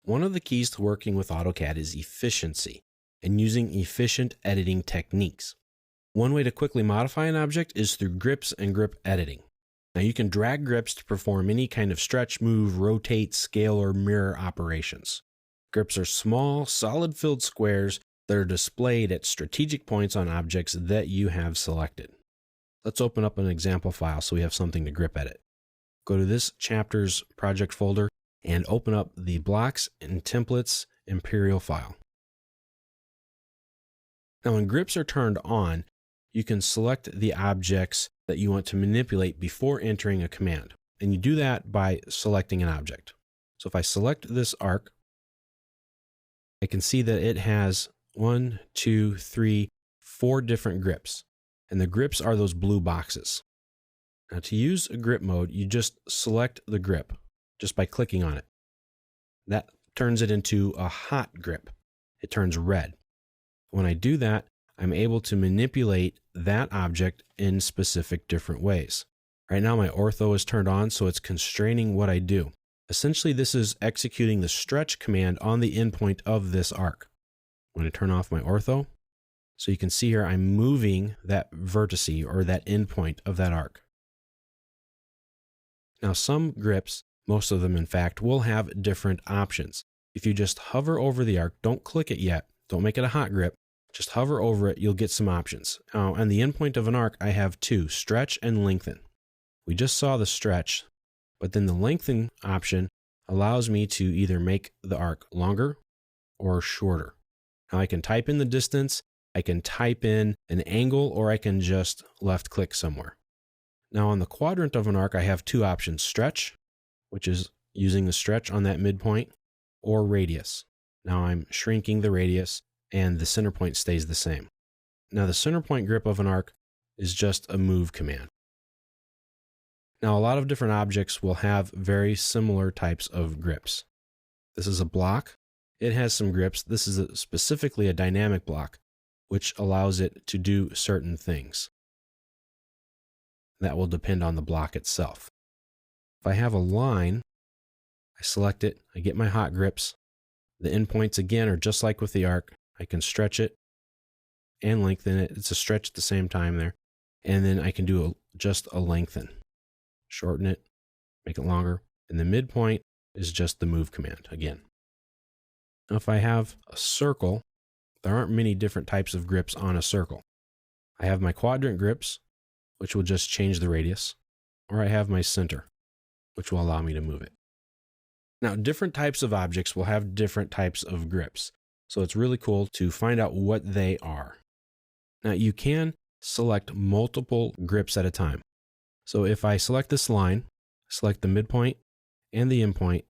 One of the keys to working with AutoCAD is efficiency and using efficient editing techniques. One way to quickly modify an object is through grips and grip editing. Now you can drag grips to perform any kind of stretch, move, rotate, scale, or mirror operations. Grips are small, solid-filled squares that are displayed at strategic points on objects that you have selected. Let's open up an example file so we have something to grip edit. Go to this chapter's project folder and open up the Blocks and Templates Imperial file. Now when grips are turned on, you can select the objects that you want to manipulate before entering a command. And you do that by selecting an object. So if I select this arc, I can see that it has 1, 2, 3, 4 different grips. And the grips are those blue boxes. Now to use a grip mode, you just select the grip just by clicking on it. That turns it into a hot grip. It turns red. When I do that, I'm able to manipulate that object in specific different ways. Right now my ortho is turned on, so it's constraining what I do. Essentially, this is executing the stretch command on the endpoint of this arc. I'm going to turn off my ortho. So you can see here I'm moving that vertice or that endpoint of that arc. Now some grips, most of them in fact, will have different options. If you just hover over the arc, don't click it yet, don't make it a hot grip, just hover over it, you'll get some options. Now on the endpoint of an arc, I have 2, stretch and lengthen. We just saw the stretch, but then the lengthen option allows me to either make the arc longer or shorter. Now I can type in the distance, I can type in an angle, or I can just left click somewhere. Now on the quadrant of an arc, I have 2 options, stretch, which is using the stretch on that midpoint, or radius. Now I'm shrinking the radius and the center point stays the same. Now the center point grip of an arc is just a move command. Now a lot of different objects will have very similar types of grips. This is a block. It has some grips. This is specifically a dynamic block, which allows it to do certain things. That will depend on the block itself. If I have a line, I select it, I get my hot grips. The endpoints again are just like with the arc. I can stretch it and lengthen it. It's a stretch at the same time there. And then I can do just a lengthen. Shorten it, make it longer. And the midpoint is just the move command again. Now if I have a circle, there aren't many different types of grips on a circle. I have my quadrant grips, which will just change the radius, or I have my center, which will allow me to move it. Now, different types of objects will have different types of grips, so it's really cool to find out what they are. Now, you can select multiple grips at a time. So if I select this line, select the midpoint and the endpoint,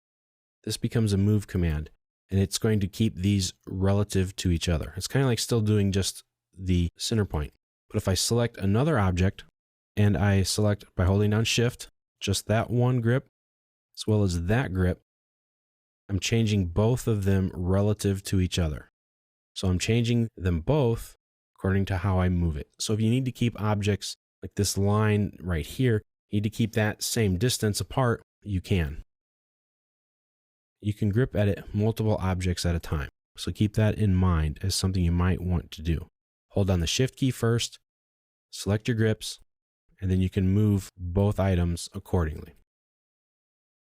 this becomes a move command, and it's going to keep these relative to each other. It's kind of like still doing just the center point. But if I select another object, and I select by holding down Shift, just that one grip, as well as that grip, I'm changing both of them relative to each other. So I'm changing them both according to how I move it. So if you need to keep objects like this line right here, you need to keep that same distance apart, you can. You can grip edit multiple objects at a time. So keep that in mind as something you might want to do. Hold down the Shift key first, select your grips, and then you can move both items accordingly.